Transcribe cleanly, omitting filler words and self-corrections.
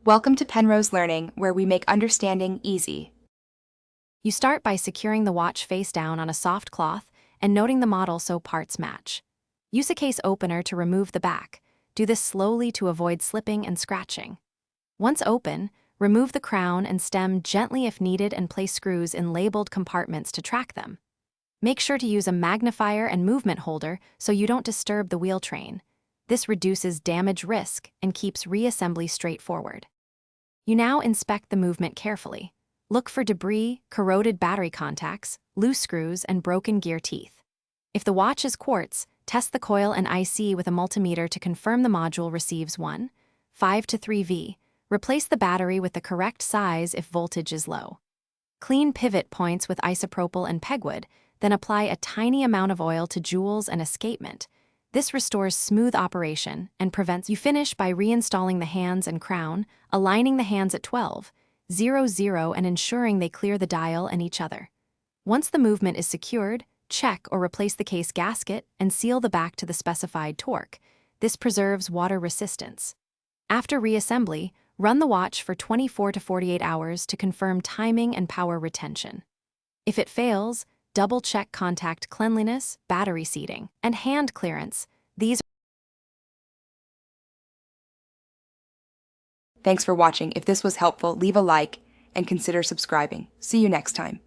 Welcome to Penrose Learning, where we make understanding easy. You start by securing the watch face down on a soft cloth and noting the model so parts match. Use a case opener to remove the back. Do this slowly to avoid slipping and scratching. Once open, remove the crown and stem gently if needed and place screws in labeled compartments to track them. Make sure to use a magnifier and movement holder so you don't disturb the wheel train. This reduces damage risk and keeps reassembly straightforward. You now inspect the movement carefully. Look for debris, corroded battery contacts, loose screws, and broken gear teeth. If the watch is quartz, test the coil and IC with a multimeter to confirm the module receives 1.5 to 3V. Replace the battery with the correct size if voltage is low. Clean pivot points with isopropyl and pegwood, then apply a tiny amount of oil to jewels and escapement. This restores smooth operation and prevents. You finish by reinstalling the hands and crown, aligning the hands at 12.00 and ensuring they clear the dial and each other. Once the movement is secured, check or replace the case gasket and seal the back to the specified torque. This preserves water resistance. After reassembly, run the watch for 24 to 48 hours to confirm timing and power retention. If it fails, double-check contact cleanliness, battery seating, and hand clearance. Thanks for watching. If this was helpful, leave a like and consider subscribing. See you next time.